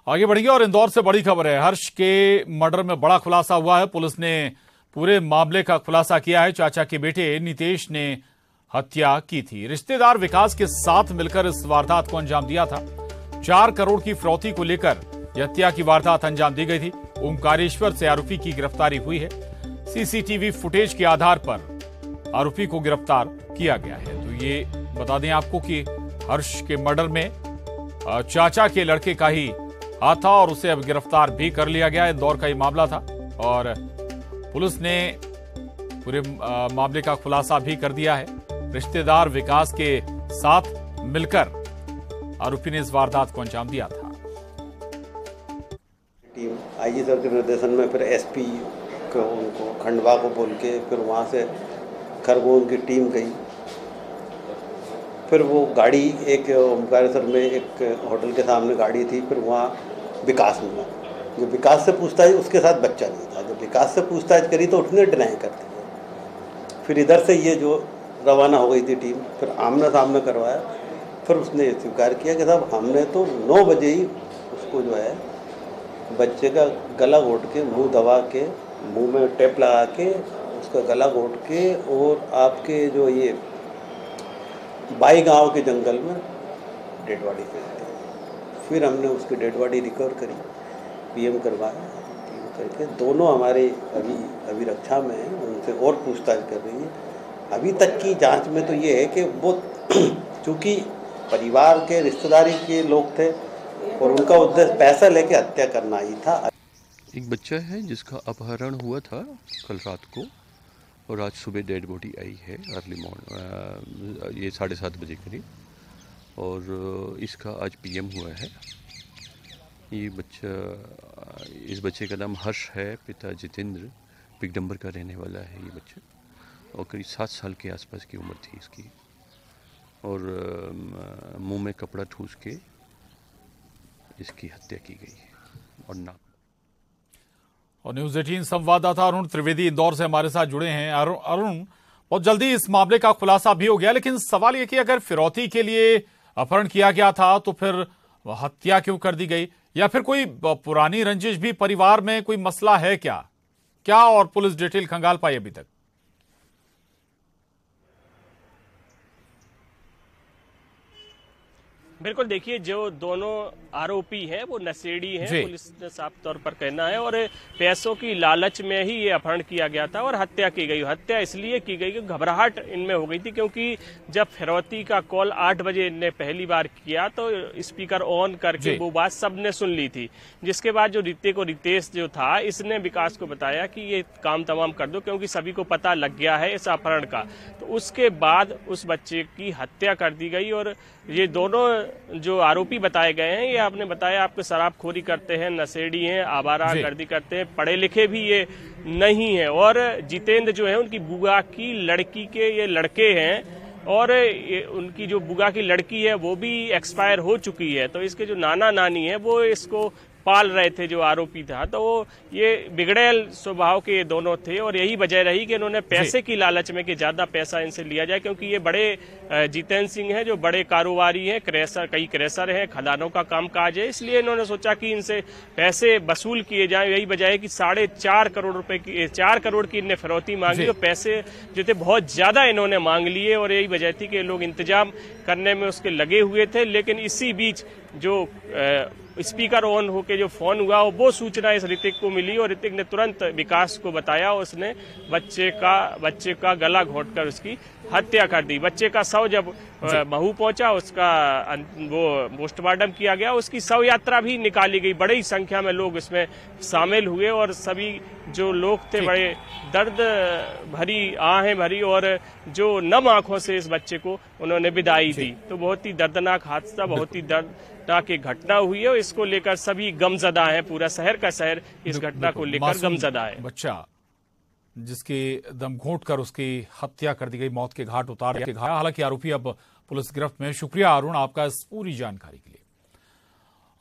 आगे बढ़ेंगे और इंदौर से बड़ी खबर है। हर्ष के मर्डर में बड़ा खुलासा हुआ है। पुलिस ने पूरे मामले का खुलासा किया है। चाचा के बेटे नितेश ने हत्या की थी। रिश्तेदार विकास के साथ मिलकर इस वारदात को अंजाम दिया था। 4 करोड़ की फिरौती को लेकर यह हत्या की वारदात अंजाम दी गई थी। ओंकारेश्वर से आरोपी की गिरफ्तारी हुई है। सीसीटीवी फुटेज के आधार पर आरोपी को गिरफ्तार किया गया है। तो ये बता दें आपको कि हर्ष के मर्डर में चाचा के लड़के का ही हाथ था और उसे अब गिरफ्तार भी कर लिया गया। इंदौर का ये मामला था और पुलिस ने पूरे मामले का खुलासा भी कर दिया है। रिश्तेदार विकास के साथ मिलकर आरोपी ने इस वारदात को अंजाम दिया था। टीम आईजी सर के निर्देशन में फिर एसपी को उनको खंडवा को बोल के फिर वहाँ से खरगोन की टीम गई। फिर वो गाड़ी एक ओमकारेश्वर में एक होटल के सामने गाड़ी थी। फिर वहाँ विकास मिला। जो विकास से पूछताछ, उसके साथ बच्चा नहीं था। जब विकास से पूछताछ करी तो उसने डिनाई कर दिया। फिर इधर से ये जो रवाना हो गई थी टीम, फिर आमना सामना करवाया। फिर उसने स्वीकार किया कि साहब हमने तो 9 बजे ही उसको जो है बच्चे का गला घोट के, मुंह दबा के, मुंह में टेप लगा के उसका गला घोट के और आपके जो ये बाई गांव के जंगल में डेड बॉडी फेंक दी। फिर हमने उसकी डेड बॉडी रिकवर करी, पीएम करवाया। पीएम करके दोनों हमारे अभी रक्षा में हैं, उनसे और पूछताछ कर रही है। अभी तक की जांच में तो ये है कि वो चूँकि परिवार के रिश्तेदारी के लोग थे और उनका उद्देश्य पैसा लेके हत्या करना ही था। एक बच्चा है जिसका अपहरण हुआ था कल रात को और आज सुबह डेड बॉडी आई है अर्ली मॉर्निंग, ये 7:30 बजे करीब। और इसका आज पीएम हुआ है। ये बच्चा, इस बच्चे का नाम हर्ष है। पिता जितेंद्र पिगडम्बर का रहने वाला है ये बच्चा और करीब 7 साल के आसपास की उम्र थी इसकी। और मुंह में कपड़ा ठूस के इसकी हत्या की गई है और नाक। और न्यूज़ 18 संवाददाता अरुण त्रिवेदी इंदौर से हमारे साथ जुड़े हैं। अरुण, बहुत जल्दी इस मामले का खुलासा भी हो गया, लेकिन सवाल यह कि अगर फिरौती के लिए अपहरण किया गया था तो फिर हत्या क्यों कर दी गई, या फिर कोई पुरानी रंजिश भी परिवार में कोई मसला है क्या और पुलिस डिटेल खंगाल पाई अभी तक? बिल्कुल, देखिए जो दोनों आरोपी हैं वो नशेड़ी हैं, पुलिस ने साफ तौर पर कहना है। और पैसों की लालच में ही ये अपहरण किया गया था और हत्या की गई। हत्या इसलिए की गई कि घबराहट इनमें हो गई थी, क्योंकि जब फिरौती का कॉल 8 बजे इनने पहली बार किया तो स्पीकर ऑन करके वो बात सबने सुन ली थी। जिसके बाद जो ऋतिक और रितेश जो था, इसने विकास को बताया कि ये काम तमाम कर दो क्योंकि सभी को पता लग गया है इस अपहरण का। तो उसके बाद उस बच्चे की हत्या कर दी गई। और ये दोनों जो आरोपी बताए गए हैं, ये आपने बताया आपको शराबखोरी करते हैं, नशेड़ी हैं, आवारा गर्दी करते हैं, पढ़े लिखे भी ये नहीं है। और जितेंद्र जो है उनकी बुआ की लड़की के ये लड़के हैं और उनकी जो बुआ की लड़की है वो भी एक्सपायर हो चुकी है। तो इसके जो नाना नानी है वो इसको पाल रहे थे, जो आरोपी था। तो वो ये बिगड़ैल स्वभाव के दोनों थे और यही वजह रही कि इन्होंने पैसे की लालच में कि ज्यादा पैसा इनसे लिया जाए, क्योंकि ये बड़े जितेंद्र सिंह हैं जो बड़े कारोबारी हैं, कई क्रेशर हैं, खदानों का कामकाज है। इसलिए इन्होंने सोचा कि इनसे पैसे वसूल किए जाएं। यही वजह है कि 4.5 करोड़ रुपए की 4 करोड़ की इनने फिरौती मांगी और पैसे जो थे बहुत ज्यादा इन्होंने मांग लिए। और यही वजह थी कि लोग इंतजाम करने में उसके लगे हुए थे। लेकिन इसी बीच जो स्पीकर ऑन होके जो फोन हुआ वो सूचना इस ऋतिक को मिली और ऋतिक ने तुरंत विकास को बताया। उसने बच्चे का गला घोटकर उसकी हत्या कर दी। बच्चे का शव जब महू पहुंचा, उसका वो पोस्टमार्टम किया गया, उसकी शव यात्रा भी निकाली गई। बड़ी संख्या में लोग इसमें शामिल हुए और सभी जो लोग थे बड़े दर्द भरी आहें भरी और जो नम आंखों से इस बच्चे को उन्होंने विदाई दी। तो बहुत ही दर्दनाक हादसा, बहुत ही दर्दनाक एक घटना हुई है। इसको लेकर सभी गमजदा हैं, पूरा शहर का शहर इस घटना को लेकर गमजदा है। बच्चा जिसके दम घोंट कर उसकी हत्या कर दी गई, मौत के घाट उतार दिया। हालांकि आरोपी अब पुलिस गिरफ्त में। शुक्रिया अरुण आपका इस पूरी जानकारी के लिए।